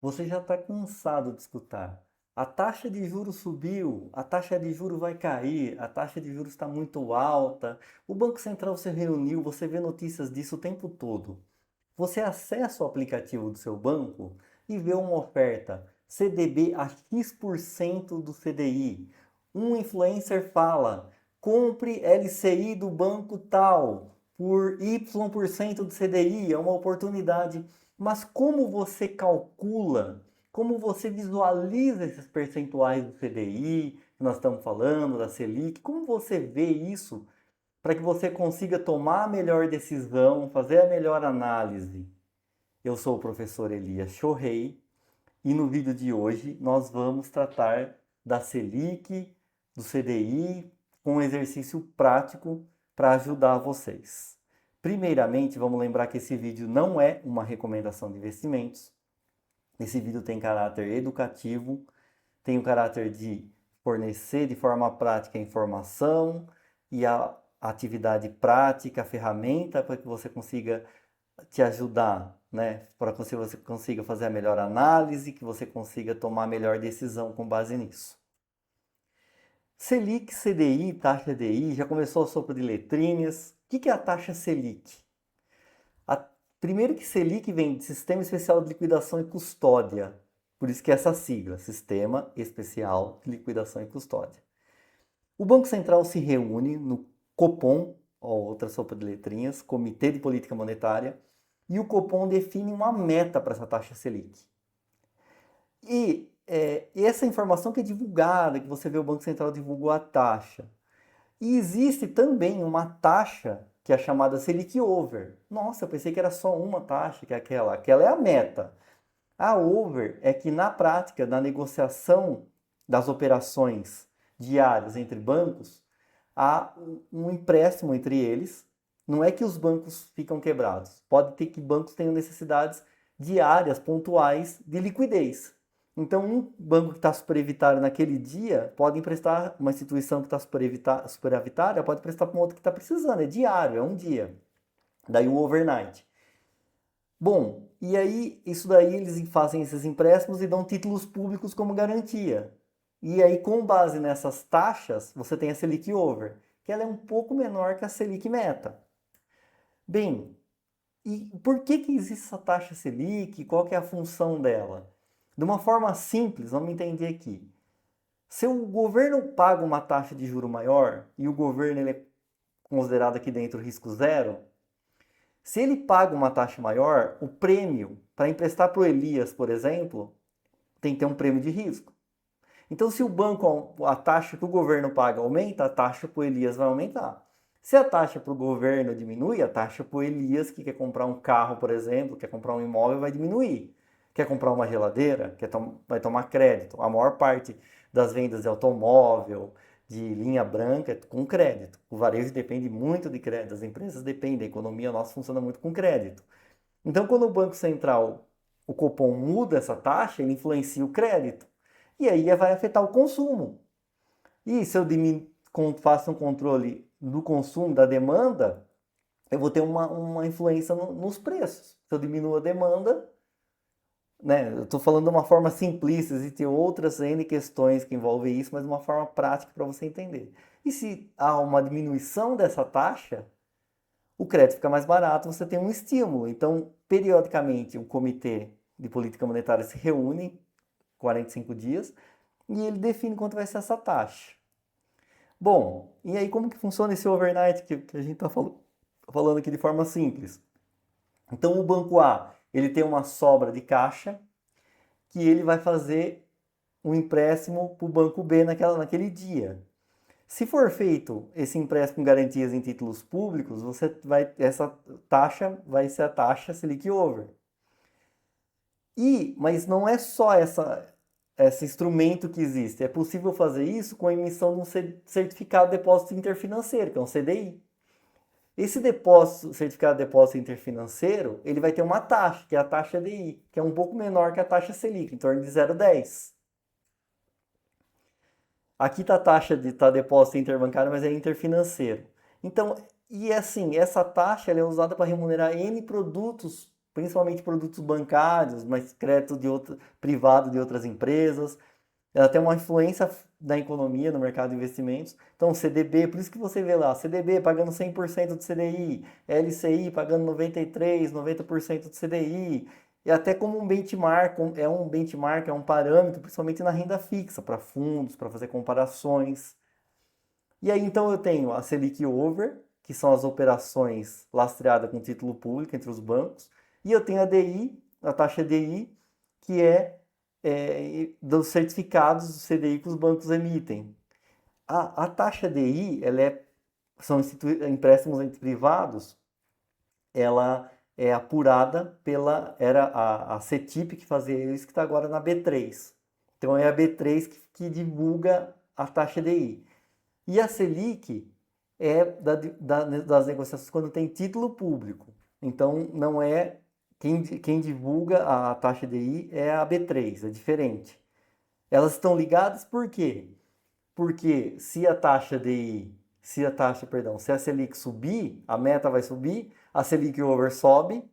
Você já está cansado de escutar. A taxa de juros subiu, a taxa de juros vai cair, a taxa de juros está muito alta. O Banco Central se reuniu, você vê notícias disso o tempo todo. Você acessa o aplicativo do seu banco e vê uma oferta CDB a X% do CDI. Um influencer fala: compre LCI do banco tal por Y% do CDI, é uma oportunidade. Mas como você calcula, como você visualiza esses percentuais do CDI, que nós estamos falando, da Selic, como você vê isso para que você consiga tomar a melhor decisão, fazer a melhor análise? Eu sou o professor Elias Chorrei e no vídeo de hoje nós vamos tratar da Selic, do CDI, com um exercício prático para ajudar vocês. Primeiramente, vamos lembrar que esse vídeo não é uma recomendação de investimentos. Esse vídeo tem caráter educativo, tem o caráter de fornecer de forma prática a informação e a atividade prática, a ferramenta para que você consiga te ajudar, né? Para que você consiga fazer a melhor análise, que você consiga tomar a melhor decisão com base nisso. Selic, CDI, taxa DI, já começou a sopa de letrinhas. O que é a taxa Selic? A, primeiro que Selic vem de Sistema Especial de Liquidação e Custódia. Por isso que é essa sigla, Sistema Especial de Liquidação e Custódia. O Banco Central se reúne no Copom, outra sopa de letrinhas, Comitê de Política Monetária, e o Copom define uma meta para essa taxa Selic. E essa informação que é divulgada, que você vê o Banco Central divulgou a taxa. E existe também uma taxa que é chamada Selic Over. Nossa, eu pensei que era só uma taxa, que é aquela. Aquela é a meta. A Over é que na prática, na negociação das operações diárias entre bancos, há um empréstimo entre eles. Não é que os bancos ficam quebrados. Pode ter que bancos tenham necessidades diárias, pontuais, de liquidez. Então, um banco que está superavitário naquele dia pode emprestar, uma instituição que está superavitária pode emprestar para um outro que está precisando. É diário, é um dia. Daí o overnight. Bom, e aí isso daí eles fazem esses empréstimos e dão títulos públicos como garantia. E aí, com base nessas taxas, você tem a Selic Over, que ela é um pouco menor que a Selic Meta. Bem, e por que existe essa taxa Selic? Qual que é a função dela? De uma forma simples, vamos entender aqui. Se o governo paga uma taxa de juro maior e o governo ele é considerado aqui dentro risco zero, se ele paga uma taxa maior, o prêmio para emprestar para o Elias, por exemplo, tem que ter um prêmio de risco. Então, se o banco, a taxa que o governo paga aumenta, a taxa para o Elias vai aumentar. Se a taxa para o governo diminui, a taxa para o Elias, que quer comprar um carro, por exemplo, quer comprar um imóvel, vai diminuir. Quer comprar uma geladeira, vai tomar crédito. A maior parte das vendas de automóvel, de linha branca, é com crédito. O varejo depende muito de crédito, as empresas dependem, a economia nossa funciona muito com crédito. Então, quando o Banco Central, o Copom, muda essa taxa, ele influencia o crédito. E aí vai afetar o consumo. E se eu faço um controle do consumo, da demanda, eu vou ter uma influência nos preços. Se eu diminuo a demanda, né, eu estou falando de uma forma simplista, existem outras N questões que envolvem isso, mas de uma forma prática para você entender. E se há uma diminuição dessa taxa, o crédito fica mais barato, você tem um estímulo. Então, periodicamente, o Comitê de Política Monetária se reúne, 45 dias, e ele define quanto vai ser essa taxa. Bom, e aí como que funciona esse overnight que a gente está falando aqui de forma simples? Então, o banco A, ele tem uma sobra de caixa que ele vai fazer um empréstimo para o banco B naquele dia. Se for feito esse empréstimo com garantias em títulos públicos, essa taxa vai ser a taxa Selic Over. Mas não é só esse instrumento que existe. É possível fazer isso com a emissão de um certificado de depósito interfinanceiro, que é um CDI. Esse certificado de depósito interfinanceiro, ele vai ter uma taxa, que é a taxa DI, que é um pouco menor que a taxa Selic, em torno de 0,10. Aqui está a taxa de depósito interbancário, mas é interfinanceiro. Então, e assim, essa taxa ela é usada para remunerar N produtos principalmente produtos bancários, mas crédito privado de outras empresas. Ela tem uma influência na economia, no mercado de investimentos. Então, CDB, por isso que você vê lá, CDB pagando 100% do CDI, LCI pagando 93%, 90% do CDI, e até como um benchmark, é um parâmetro, principalmente na renda fixa, para fundos, para fazer comparações. E aí, então, eu tenho a Selic Over, que são as operações lastreadas com título público entre os bancos, e eu tenho a DI, a taxa DI, que dos certificados do CDI que os bancos emitem. A taxa DI, são empréstimos entre privados, ela é apurada era a CETIP que fazia isso, que está agora na B3. Então é a B3 que divulga a taxa DI. E a Selic é das negociações quando tem título público. Então não é quem divulga a taxa DI é a B3, é diferente. Elas estão ligadas por quê? Porque se a Selic subir, a meta vai subir, a Selic over sobe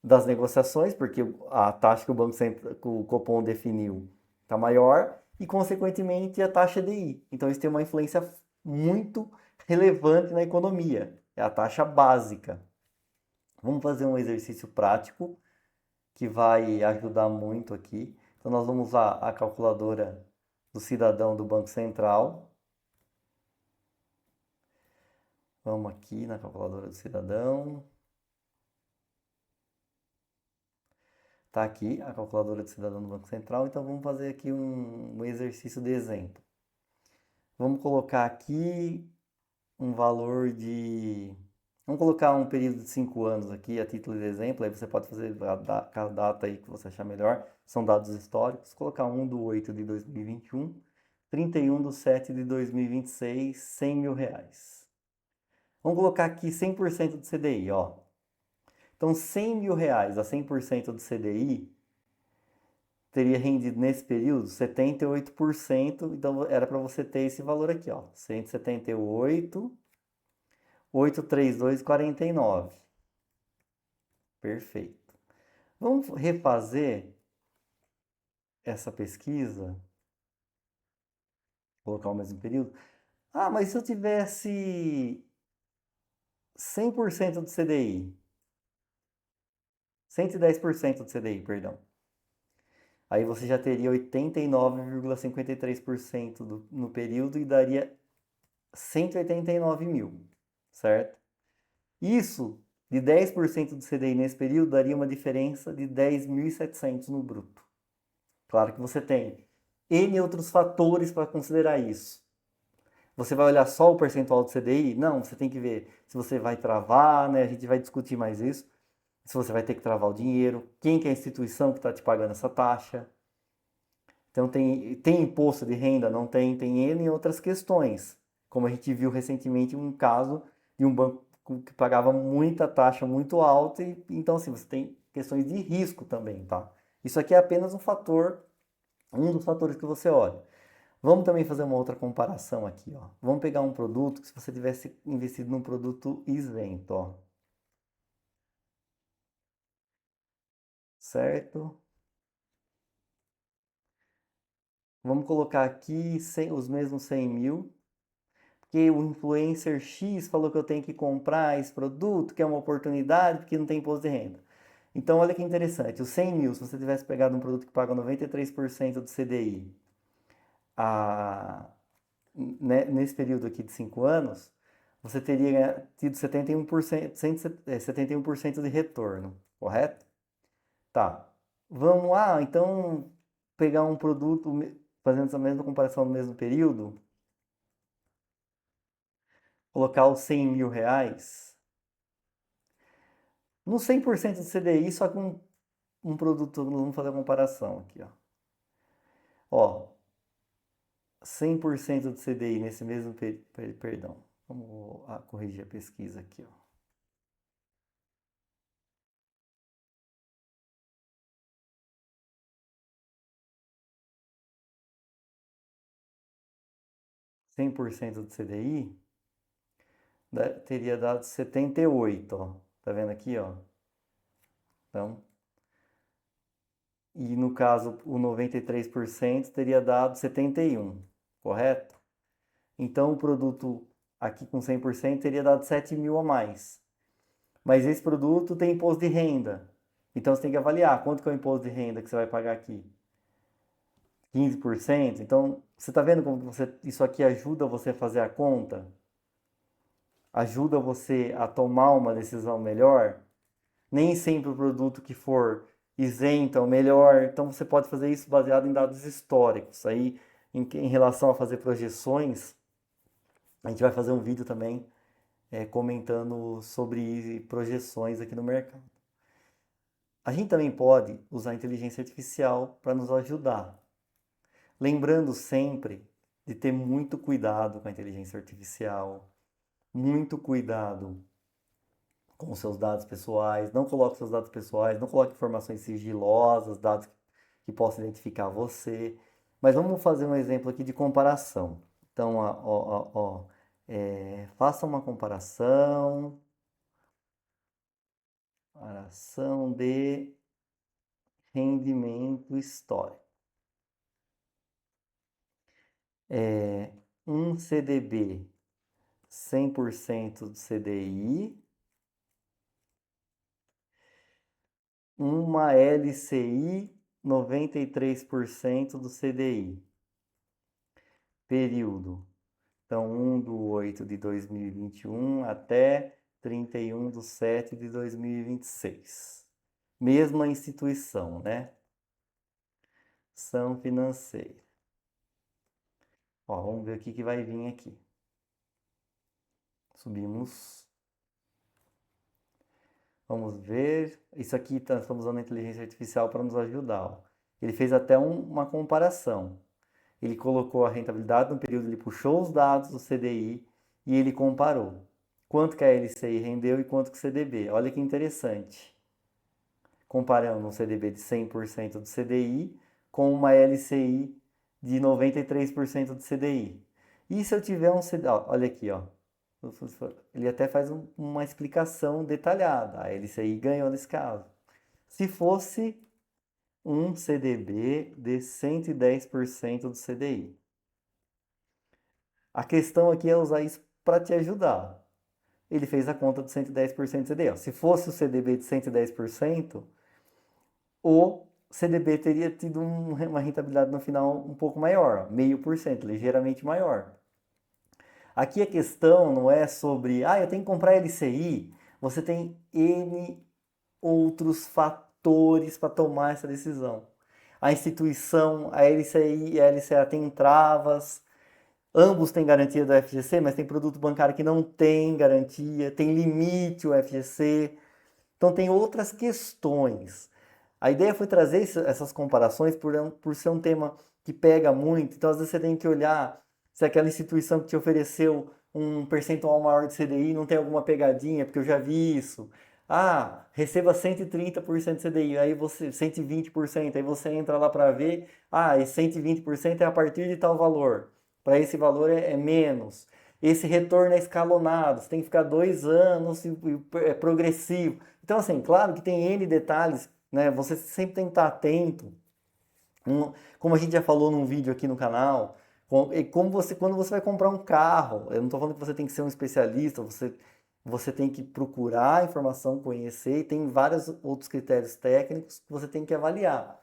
das negociações, porque a taxa que o Banco Central, que o Copom definiu está maior, e consequentemente a taxa DI. Então isso tem uma influência muito relevante na economia. É a taxa básica. Vamos fazer um exercício prático que vai ajudar muito aqui. Então nós vamos usar a calculadora do cidadão do Banco Central. Vamos aqui na calculadora do cidadão. Está aqui a calculadora do cidadão do Banco Central. Então vamos fazer aqui um exercício de exemplo. Vamos colocar aqui um valor de. Vamos colocar um período de 5 anos aqui a título de exemplo. Aí você pode fazer a data aí que você achar melhor. São dados históricos. Colocar 1/8 de 2021, 31/7 de 2026, 100 mil reais. Vamos colocar aqui 100% do CDI, ó. Então, 100 mil reais a 100% do CDI teria rendido nesse período 78%. Então, era para você ter esse valor aqui, ó. 178.832,49. Perfeito. Vamos refazer essa pesquisa. Colocar o mesmo período. Ah, mas se eu tivesse 100% do CDI, 110% do CDI, perdão. Aí você já teria 89,53% no período e daria 189 mil, certo? Isso, de 10% do CDI nesse período, daria uma diferença de 10.700 no bruto. Claro que você tem N outros fatores para considerar isso. Você vai olhar só o percentual do CDI? Não, você tem que ver se você vai travar, né? A gente vai discutir mais isso. Se você vai ter que travar o dinheiro, quem que é a instituição que está te pagando essa taxa. Então tem imposto de renda? Não tem, tem N outras questões. Como a gente viu recentemente um caso de um banco que pagava muita taxa muito alta, e então assim, você tem questões de risco também, tá? Isso aqui é apenas um dos fatores que você olha. Vamos também fazer uma outra comparação aqui, ó. Vamos pegar um produto que se você tivesse investido num produto isento, ó. Certo? Vamos colocar aqui os mesmos 100 mil, porque o influencer X falou que eu tenho que comprar esse produto, que é uma oportunidade, porque não tem imposto de renda. Então, olha que interessante, os 100 mil, se você tivesse pegado um produto que paga 93% do CDI, nesse período aqui de 5 anos, você teria tido 71%, 71% de retorno, correto? Tá. Vamos lá, então, pegar um produto, fazendo essa mesma comparação no mesmo período, colocar os 100 mil reais no 100% do CDI, só com um produto, vamos fazer a comparação aqui, ó. Ó, 100% do CDI nesse mesmo perdão. Vamos corrigir a pesquisa aqui, ó. 100% do CDI teria dado 78, ó. Tá vendo aqui, ó? Então, e no caso, o 93% teria dado 71, correto? Então, o produto aqui com 100% teria dado 7 mil a mais. Mas esse produto tem imposto de renda. Então, você tem que avaliar quanto que é o imposto de renda que você vai pagar aqui. 15%. Então, você está vendo como isso aqui ajuda você a fazer a conta? Ajuda você a tomar uma decisão melhor? Nem sempre o produto que for isento é o melhor. Então, você pode fazer isso baseado em dados históricos. Aí, em relação a fazer projeções, a gente vai fazer um vídeo também comentando sobre projeções aqui no mercado. A gente também pode usar a inteligência artificial para nos ajudar. Lembrando sempre de ter muito cuidado com a inteligência artificial, muito cuidado com os seus dados pessoais, não coloque seus dados pessoais, não coloque informações sigilosas, dados que possam identificar você. Mas vamos fazer um exemplo aqui de comparação. Então, faça uma comparação de rendimento histórico. Um CDB 100% do CDI, uma LCI 93% do CDI. Período. Então, 1/8 de 2021 até 31/7 de 2026. Mesma instituição, né? Ação financeira. Ó, vamos ver o que vai vir aqui. Subimos. Vamos ver. Isso aqui estamos usando a inteligência artificial para nos ajudar. Ó. Ele fez até uma comparação. Ele colocou a rentabilidade no período, ele puxou os dados do CDI e ele comparou. Quanto que a LCI rendeu e quanto que o CDB. Olha que interessante. Comparando um CDB de 100% do CDI com uma LCI de 93% do CDI. E se eu tiver um CDI, olha aqui, ó. Ele até faz uma explicação detalhada. A LCI ganhou nesse caso. Se fosse um CDB de 110% do CDI. A questão aqui é usar isso para te ajudar. Ele fez a conta de 110% do CDI. Se fosse o CDB de 110%, o CDB teria tido uma rentabilidade no final um pouco maior, 0,5%, ligeiramente maior. Aqui a questão não é sobre, eu tenho que comprar LCI. Você tem N outros fatores para tomar essa decisão. A instituição, a LCI e a LCA têm travas, ambos têm garantia do FGC, mas tem produto bancário que não tem garantia, tem limite o FGC, então tem outras questões. A ideia foi trazer essas comparações por ser um tema que pega muito, então às vezes você tem que olhar se aquela instituição que te ofereceu um percentual maior de CDI não tem alguma pegadinha, porque eu já vi isso. Receba 130% de CDI, aí você 120%, aí você entra lá para ver, e 120% é a partir de tal valor. Para esse valor é menos. Esse retorno é escalonado, você tem que ficar 2 anos, é progressivo. Então, assim, claro que tem N detalhes, né? Você sempre tem que estar atento. Como a gente já falou num vídeo aqui no canal, quando você vai comprar um carro, eu não estou falando que você tem que ser um especialista, você tem que procurar a informação, conhecer, e tem vários outros critérios técnicos que você tem que avaliar.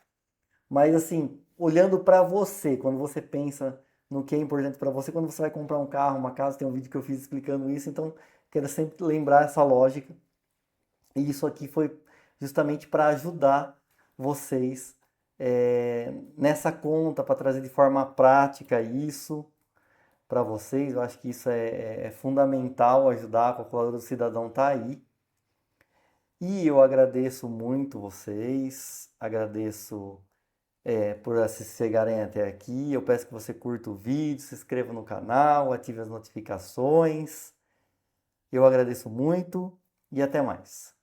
Mas assim, olhando para você, quando você pensa no que é importante para você, quando você vai comprar um carro, uma casa, tem um vídeo que eu fiz explicando isso, então quero sempre lembrar essa lógica. E isso aqui foi justamente para ajudar vocês nessa conta, para trazer de forma prática isso para vocês. Eu acho que isso é fundamental, ajudar. A calculadora do cidadão está aí. E eu agradeço muito vocês, agradeço por chegarem até aqui. Eu peço que você curta o vídeo, se inscreva no canal, ative as notificações. Eu agradeço muito e até mais.